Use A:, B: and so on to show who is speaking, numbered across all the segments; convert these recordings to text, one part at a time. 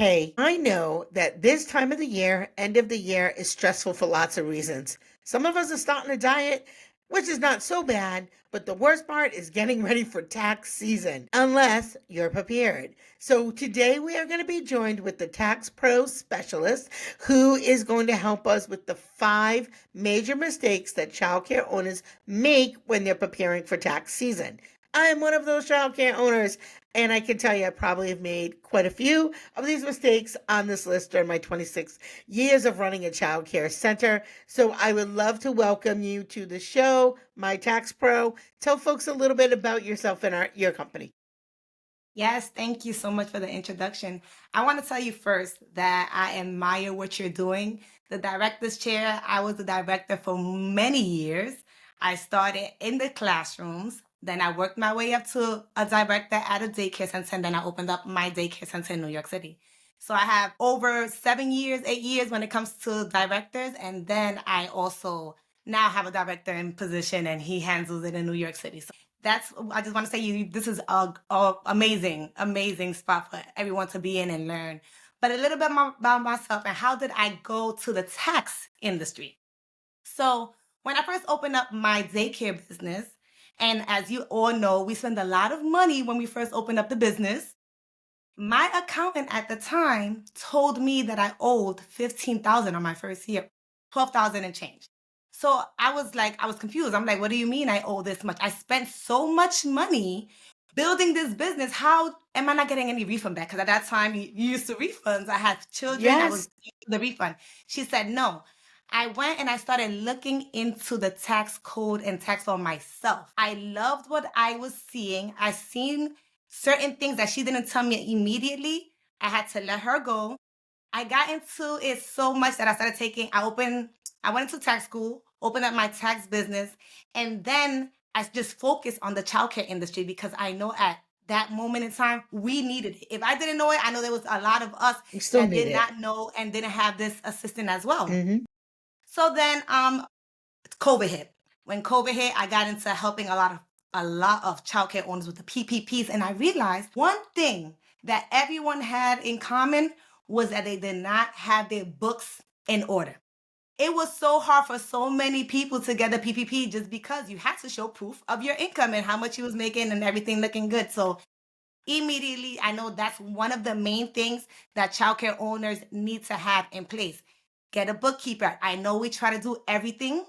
A: Hey, I know that this time of the year, end of the year, is stressful for lots of reasons. Some of us are starting a diet, which is not so bad, but the worst part is getting ready for tax season, unless you're prepared. So today we are going to be joined with the Tax Pro specialist who is going to help us with the 5 major mistakes that childcare owners make when they're preparing for tax season. I'm one of those childcare owners, and I can tell you I probably have made quite a few of these mistakes on this list during my 26 years of running a child care center. So I would love to welcome you to the show, my tax pro. Tell folks a little bit about yourself and your company.
B: Yes, thank you so much for the introduction. I want to tell you first that I admire what you're doing. The director's chair, I was the director for many years. I started in the classrooms, then I worked my way up to a director at a daycare center, and then I opened up my daycare center in New York City. So I have over 7 years, 8 years when it comes to directors, and then I also now have a director in position and he handles it in New York City. So that's I just want to say this is a amazing spot for everyone to be in and learn. But a little bit more about myself and how did I go to the tax industry? So when I first opened up my daycare business, and as you all know, we spend a lot of money when we first open up the business. My accountant at the time told me that I owed 15,000 on my first year, 12,000 and change. So I was confused. I'm like, what do you mean I owe this much? I spent so much money building this business. How am I not getting any refund back? Because at that time, you used to refunds. I had children. I was
A: Yes.
B: used to the refund. She said, no. I went and I started looking into the tax code and tax law myself. I loved what I was seeing. I seen certain things that she didn't tell me immediately. I had to let her go. I got into it so much that I started I went into tax school, opened up my tax business, and then I just focused on the childcare industry because I know at that moment in time, we needed it. If I didn't know it, I know there was a lot of us
A: You still
B: that
A: need
B: did
A: it.
B: not know and didn't have this assistant as well.
A: Hmm.
B: So then COVID hit. When COVID hit, I got into helping a lot of childcare owners with the PPPs, and I realized one thing that everyone had in common was that they did not have their books in order. It was so hard for so many people to get a PPP just because you had to show proof of your income and how much you was making and everything looking good. So immediately, I know that's one of the main things that childcare owners need to have in place. Get a bookkeeper. I know we try to do everything.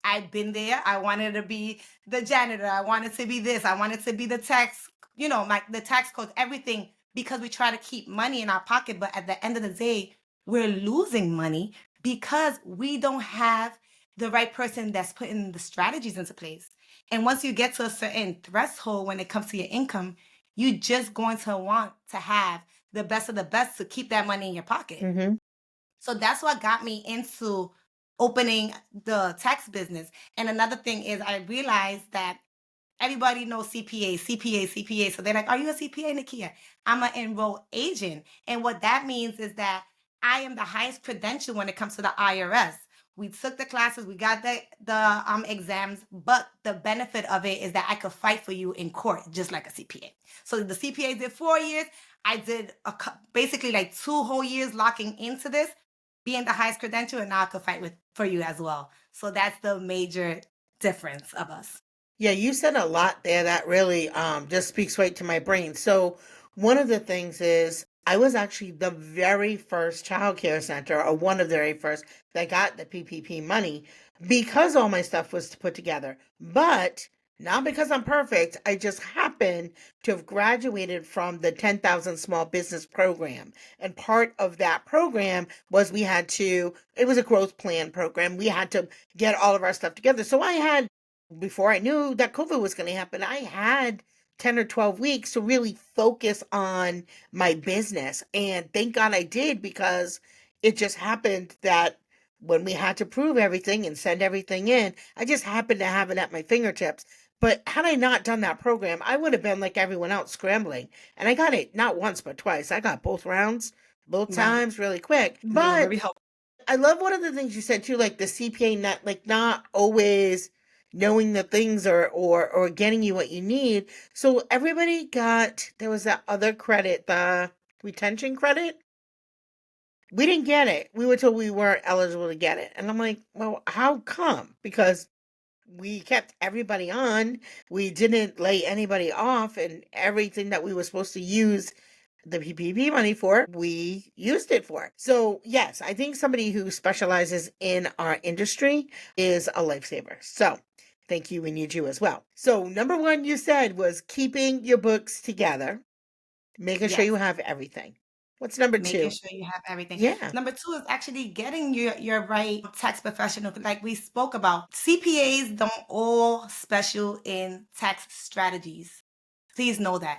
B: I've been there. I wanted to be the janitor. I wanted to be this. I wanted to be the tax, the tax code, everything, because we try to keep money in our pocket. But at the end of the day, we're losing money because we don't have the right person that's putting the strategies into place. And once you get to a certain threshold when it comes to your income, you just going to want to have the best of the best to keep that money in your pocket.
A: Hmm.
B: So that's what got me into opening the tax business. And another thing is I realized that everybody knows CPA, CPA, CPA. So they're like, are you a CPA, Nakia? I'm an enrolled agent. And what that means is that I am the highest credential when it comes to the IRS. We took the classes, we got the exams, but the benefit of it is that I could fight for you in court, just like a CPA. So the CPA did 4 years. I did basically like 2 whole years locking into this, being the highest credential, and now I could fight for you as well. So that's the major difference of us.
A: Yeah, you said a lot there that really just speaks right to my brain. So one of the things is I was actually the very first childcare center, or one of the very first that got the PPP money because all my stuff was put together. But not because I'm perfect. I just happened to have graduated from the 10,000 Small Business Program. And part of that program was it was a growth plan program. We had to get all of our stuff together. So I had before I knew that COVID was going to happen, I had 10 or 12 weeks to really focus on my business. And thank God I did because it just happened that when we had to prove everything and send everything in, I just happened to have it at my fingertips. But had I not done that program, I would have been like everyone else scrambling. And I got it not once, but twice. I got both rounds, both
B: Right.
A: times really quick.
B: They were
A: But
B: very helpful.
A: I love one of the things you said too, like the CPA not always knowing the things or getting you what you need. So everybody got there was that other credit, the retention credit. We didn't get it. We were told we weren't eligible to get it. And I'm like, well, how come? Because we kept everybody on. We didn't lay anybody off, and everything that we were supposed to use the PPP money for, we used it for. So, yes, I think somebody who specializes in our industry is a lifesaver. So, thank you. We need you as well. So, number one, you said was keeping your books together, making sure you
B: Yes.
A: have everything. What's number
B: Making
A: two?
B: sure you have everything.
A: Yeah.
B: Number two is actually getting your right tax professional. Like we spoke about, CPAs don't all special in tax strategies. Please know that.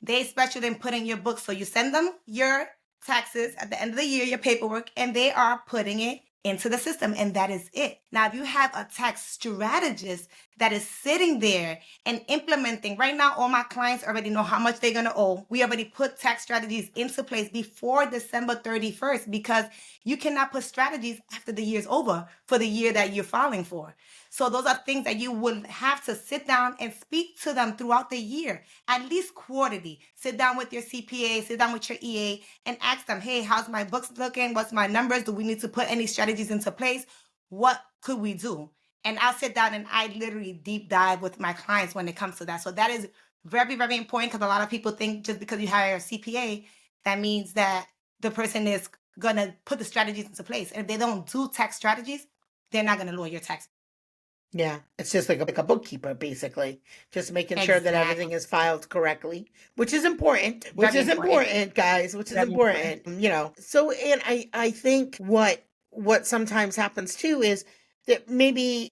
B: They special in putting your books. So you send them your taxes at the end of the year, your paperwork, and they are putting it into the system. And that is it. Now, if you have a tax strategist that is sitting there and implementing, right now, all my clients already know how much they're going to owe. We already put tax strategies into place before December 31st because you cannot put strategies after the year's over for the year that you're filing for. So those are things that you would have to sit down and speak to them throughout the year, at least quarterly. Sit down with your CPA, sit down with your EA, and ask them, hey, how's my books looking? What's my numbers? Do we need to put any strategies into place? What could we do? And I'll sit down and I literally deep dive with my clients when it comes to that. So that is very, very important because a lot of people think just because you hire a CPA, that means that the person is going to put the strategies into place. And if they don't do tax strategies, they're not going to lower your tax.
A: Yeah, it's just like a bookkeeper, basically. Just making sure that everything
B: Exactly.
A: is filed correctly, which
B: Very
A: is
B: important.
A: important, guys, which is
B: Very important.
A: important, you know. So, and I think what sometimes happens too is that maybe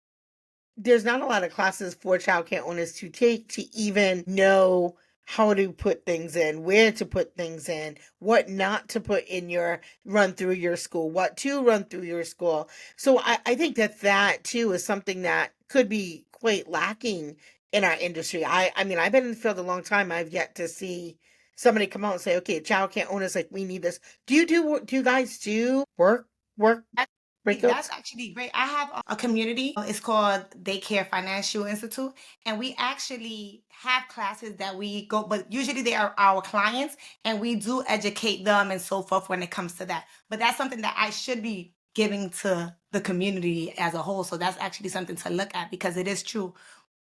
A: there's not a lot of classes for childcare owners to take to even know how to put things in, where to put things in, what not to put in your run through your school, what to run through your school. So I think that that too is something that could be quite lacking in our industry. I mean, I've been in the field a long time. I've yet to see somebody come out and say, okay, childcare owners, like, we need this. Do you guys do work
B: That's
A: breakouts?
B: actually great. I have a community. It's called Daycare Financial Institute. And we actually have classes that we go, but usually they are our clients and we do educate them and so forth when it comes to that. But that's something that I should be giving to the community as a whole. So that's actually something to look at because it is true.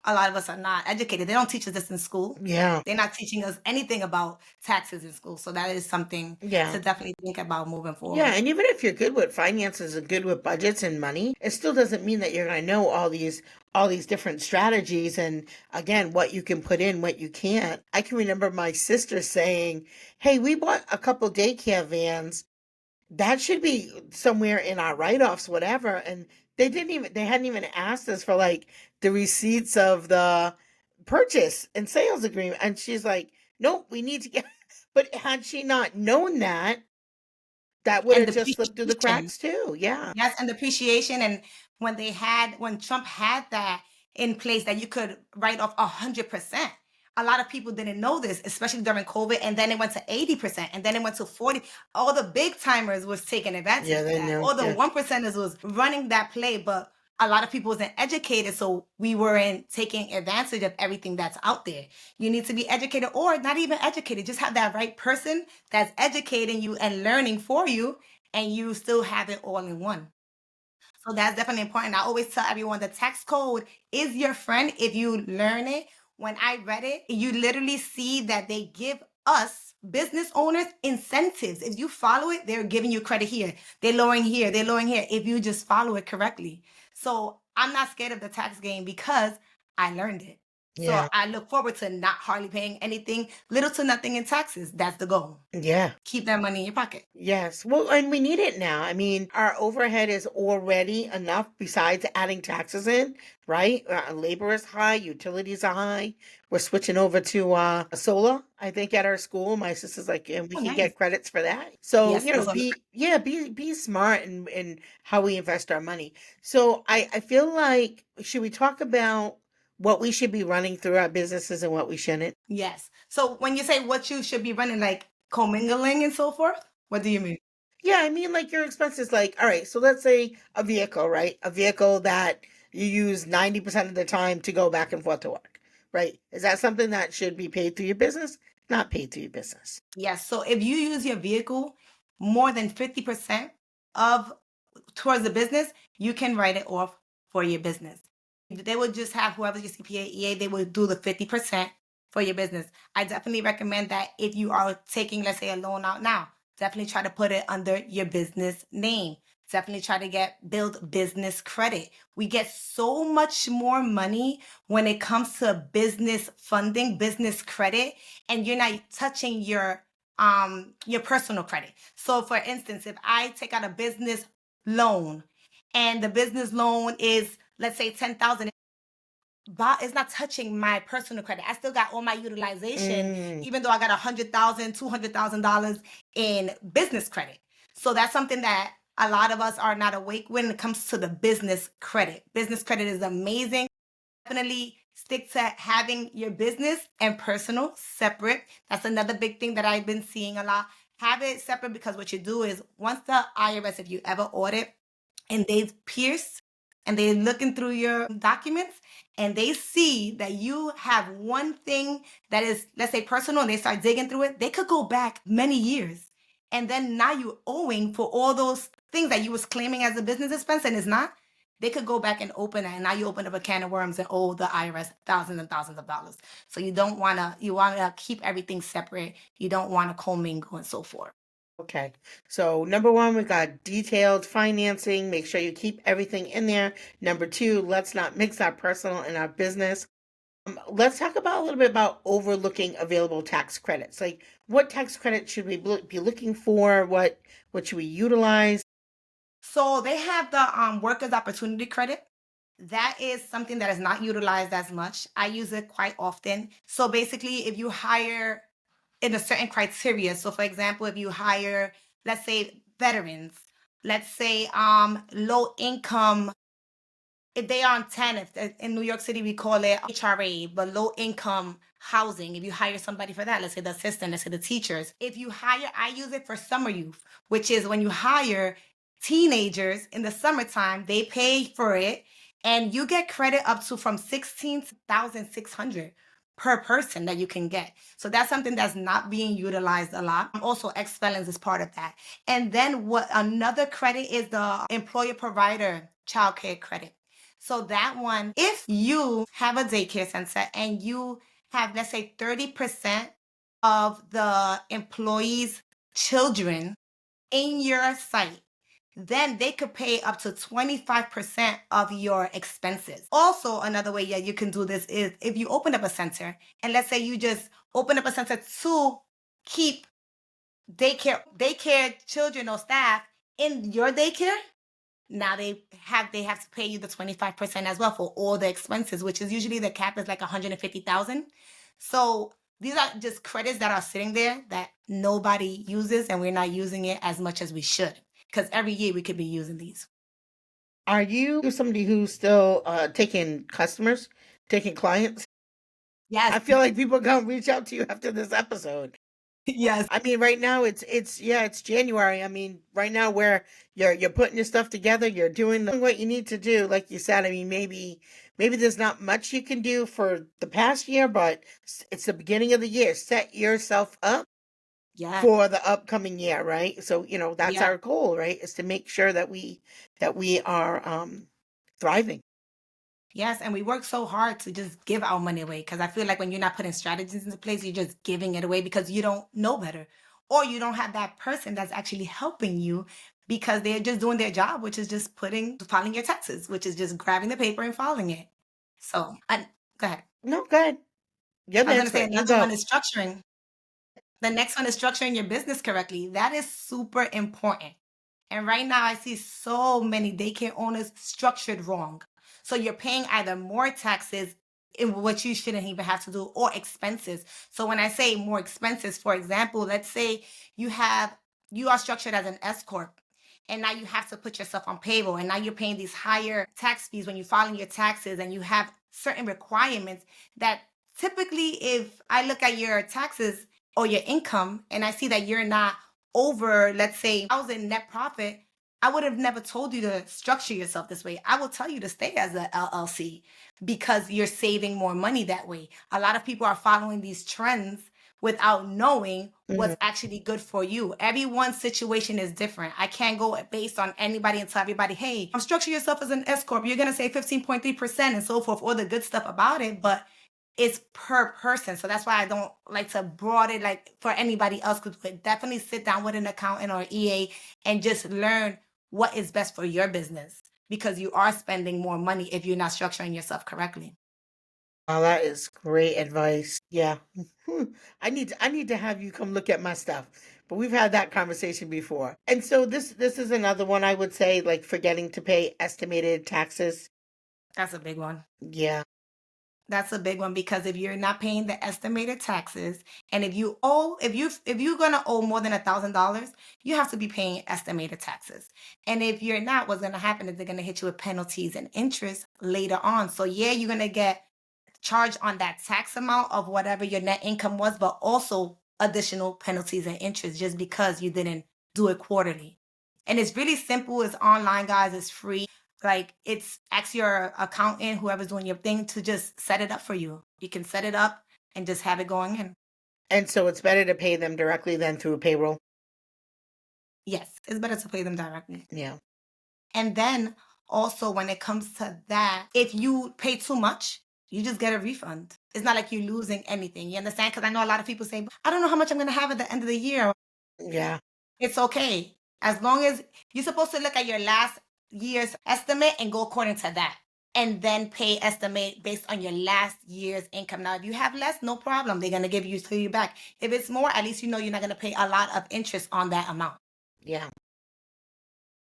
B: A lot of us are not educated. They don't teach us this in school.
A: Yeah.
B: They're not teaching us anything about taxes in school. So that is something
A: Yeah.
B: to definitely think about moving
A: Yeah,
B: forward.
A: and even if you're good with finances and good with budgets and money, it still doesn't mean that you're going to know all these different strategies and again what you can put in, what you can't. I can remember my sister saying, "Hey, we bought a couple daycare vans. That should be somewhere in our write-offs, whatever." And they hadn't even asked us for like the receipts of the purchase and sales agreement. And she's like, "Nope, we need to get." But had she not known that, that would
B: And
A: have just slipped through the
B: depreciation.
A: cracks too. Yeah.
B: Yes, and depreciation. And when Trump had that in place that you could write off 100%, a lot of people didn't know this, especially during COVID. And then it went to 80%, and then it went to 40. All the big timers was taking advantage
A: Yeah,
B: of
A: they
B: that.
A: know.
B: All the
A: Yeah.
B: one percenters was running that play, but a lot of people wasn't educated, so we weren't taking advantage of everything that's out there. You need to be educated, or not even educated. Just have that right person that's educating you and learning for you, and you still have it all in one. So that's definitely important. I always tell everyone the tax code is your friend if you learn it. When I read it, you literally see that they give us business owners incentives. If you follow it, they're giving you credit here. They're lowering here. They're lowering here if you just follow it correctly. So I'm not scared of the tax game because I learned it. So
A: Yeah.
B: I look forward to not hardly paying anything, little to nothing in taxes. That's the goal.
A: Yeah.
B: Keep that money in your pocket.
A: Yes. Well, and we need it now. I mean, our overhead is already enough besides adding taxes in, right? Labor is high, utilities are high. We're switching over to solar, I think, at our school. My sister's like, and we
B: Oh,
A: can
B: nice.
A: get credits for that. So,
B: Yes,
A: you know,
B: those are the
A: be smart in how we invest our money. So I feel like should we talk about what we should be running through our businesses and what we shouldn't?
B: Yes. So when you say what you should be running, like commingling and so forth, what do you mean?
A: Yeah, I mean, like your expenses, like, all right, so let's say a vehicle, right? A vehicle that you use 90% of the time to go back and forth to work, right? Is that something that should be paid through your business? Not paid through your business.
B: Yes. So if you use your vehicle more than 50% of towards the business, you can write it off for your business. They would just have whoever's your CPA, EA, they would do the 50% for your business. I definitely recommend that if you are taking, let's say, a loan out now, definitely try to put it under your business name. Definitely try to build business credit. We get so much more money when it comes to business funding, business credit, and you're not touching your personal credit. So for instance, if I take out a business loan and the business loan is, let's say, 10,000, but it's not touching my personal credit. I still got all my utilization,
A: Mm,
B: even though I got $100,000, $200,000 in business credit. So that's something that a lot of us are not awake when it comes to the business credit. Business credit is amazing. Definitely stick to having your business and personal separate. That's another big thing that I've been seeing a lot. Have it separate, because what you do is, once the IRS, if you ever audit and they've pierced and they're looking through your documents and they see that you have one thing that is, let's say, personal, and they start digging through it, they could go back many years. And then now you're owing for all those things that you was claiming as a business expense and it's not. They could go back and open it, and now you open up a can of worms and owe the IRS thousands and thousands of dollars. So you wanna keep everything separate. You don't wanna commingle and so forth.
A: okay. So number one, we got detailed financing. Make sure you keep everything in there. Number two, let's not mix our personal and our business. Let's talk about a little bit about overlooking available tax credits. Like, what tax credit should we be looking for? What should we utilize?
B: So they have the workers opportunity credit. That is something that is not utilized as much. I use it quite often. So basically, if you hire in a certain criteria, so for example, if you hire, let's say, veterans, let's say low income, if they are on TANF, in New York City we call it HRA, but low income housing. If you hire somebody for that, let's say the assistant, let's say the teachers. If you hire, I use it for summer youth, which is when you hire teenagers in the summertime, they pay for it, and you get credit up to from 16,600 per person that you can get. So that's something that's not being utilized a lot. Also, ex-felons is part of that. And then what another credit is the employer provider childcare credit. So that one, if you have a daycare center and you have, let's say, 30% of the employees' children in your site, then they could pay up to 25% of your expenses. Also, another way, yeah, you can do this is if you open up a center, and let's say you just open up a center to keep daycare children or staff in your daycare. Now they have to pay you the 25% as well for all the expenses, which is usually the cap is like 150,000. So these are just credits that are sitting there that nobody uses, and we're not using it as much as we should, because every year we could be using these.
A: Are you somebody who's still taking customers, taking clients?
B: Yes.
A: I feel like people gonna reach out to you after this episode.
B: Yes.
A: I mean, right now it's yeah, it's January. I mean, right now where you're putting your stuff together, you're doing what you need to do. Like you said, I mean, maybe there's not much you can do for the past year, but it's the beginning of the year. Set yourself up
B: Yeah.
A: for the upcoming year, right? So, that's
B: Yeah.
A: our goal, right? Is to make sure that we are thriving.
B: Yes, and we work so hard to just give our money away, because I feel like when you're not putting strategies into place, you're just giving it away because you don't know better, or you don't have that person that's actually helping you because they're just doing their job, which is just filing your taxes, which is just grabbing the paper and filing it. So, go ahead.
A: No, go ahead. You're
B: I
A: the
B: was going to say
A: expert. You
B: another one
A: go.
B: is structuring. The next one is structuring your business correctly. That is super important. And right now, I see so many daycare owners structured wrong. So you're paying either more taxes in what you shouldn't even have to do, or expenses. So when I say more expenses, for example, let's say you are structured as an S corp, and now you have to put yourself on payroll, and now you're paying these higher tax fees when you're filing your taxes, and you have certain requirements that typically, if I look at your taxes or your income and I see that you're not over, let's say, 1,000 net profit, I would have never told you to structure yourself this way. I will tell you to stay as a LLC because you're saving more money that way. A lot of people are following these trends without knowing
A: Mhm.
B: what's actually good for you. Everyone's situation is different. I can't go based on anybody and tell everybody, hey, structure yourself as an S Corp. You're going to say 15.3% and so forth, all the good stuff about it. But it's per person. So that's why I don't like to broaden it like for anybody else. Because definitely sit down with an accountant or EA and just learn what is best for your business, because you are spending more money if you're not structuring yourself correctly.
A: Oh, that is great advice. Yeah. I need to have you come look at my stuff. But we've had that conversation before. And so this is another one I would say, like forgetting to pay estimated taxes.
B: That's a big one.
A: Yeah.
B: That's a big one, because if you're not paying the estimated taxes, and if you're gonna owe more than $1,000, you have to be paying estimated taxes. And if you're not, what's gonna happen is they're gonna hit you with penalties and interest later on. So yeah, you're gonna get charged on that tax amount of whatever your net income was, but also additional penalties and interest just because you didn't do it quarterly. And it's really simple. It's online, guys. It's free. Like, it's ask your accountant, whoever's doing your thing, to just set it up for you. You can set it up and just have it going in.
A: And so it's better to pay them directly than through payroll.
B: Yes, it's better to pay them directly.
A: Yeah.
B: And then also, when it comes to that, if you pay too much, you just get a refund. It's not like you're losing anything. You understand? Because I know a lot of people say, I don't know how much I'm going to have at the end of the year.
A: Yeah.
B: It's okay. As long as you're supposed to look at your last year's estimate and go according to that. And then pay estimate based on your last year's income. Now, if you have less, no problem. They're going to give you back. If it's more, at least you know you're not going to pay a lot of interest on that amount.
A: Yeah.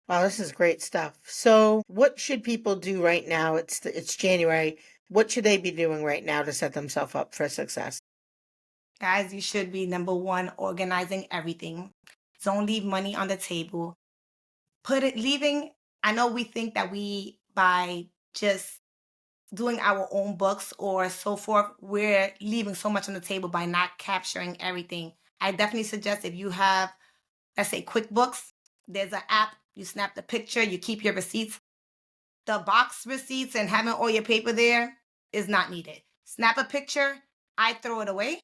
A: Wow, this is great stuff. So, what should people do right now? It's January. What should they be doing right now to set themselves up for success?
B: Guys, you should be number one, organizing everything. Don't leave money on the table. Leaving, I know we think that we, by just doing our own books or so forth, we're leaving so much on the table by not capturing everything. I definitely suggest, if you have, let's say, QuickBooks, there's an app, you snap the picture, you keep your receipts. The box receipts and having all your paper there is not needed. Snap a picture, I throw it away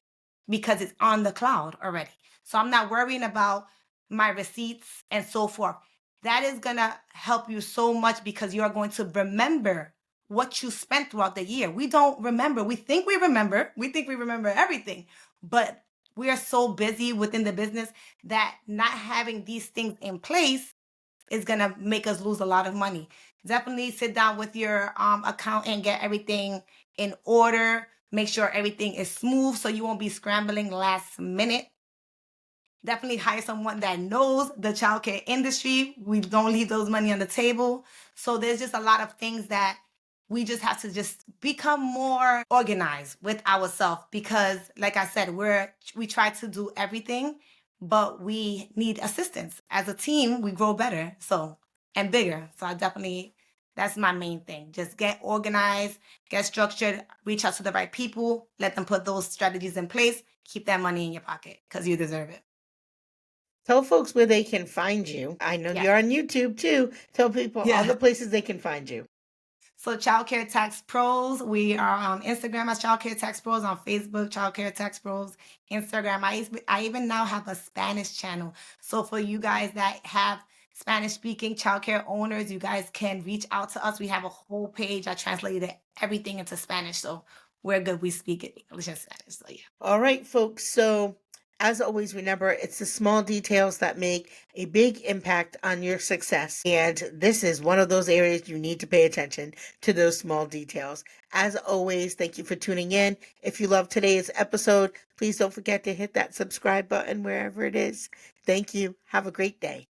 B: because it's on the cloud already. So I'm not worrying about my receipts and so forth. That is going to help you so much, because you're going to remember what you spent throughout the year. We don't remember. We think we remember. We think we remember everything, but we are so busy within the business that not having these things in place is gonna make us lose a lot of money. Definitely sit down with your account and get everything in order. Make sure everything is smooth so you won't be scrambling last minute. Definitely hire someone that knows the childcare industry. We don't leave those money on the table. So there's just a lot of things that we just have to just become more organized with ourselves, because like I said, we try to do everything, but we need assistance. As a team, we grow better, so, and bigger. So I definitely, that's my main thing. Just get organized, get structured, reach out to the right people, let them put those strategies in place, keep that money in your pocket because you deserve it.
A: Tell folks where they can find you. I know
B: Yeah.
A: you're on YouTube too. Tell people all
B: Yeah.
A: the places they can find you.
B: So Childcare Tax Pros, we are on Instagram as Childcare Tax Pros, on Facebook, Childcare Tax Pros, Instagram. I even now have a Spanish channel. So for you guys that have Spanish speaking childcare owners, you guys can reach out to us. We have a whole page. I translated everything into Spanish. So we're good. We speak it English and Spanish. So yeah.
A: All right, folks. So, as always, remember it's the small details that make a big impact on your success. And this is one of those areas you need to pay attention to, those small details. As always, thank you for tuning in. If you love today's episode, please don't forget to hit that subscribe button wherever it is. Thank you. Have a great day.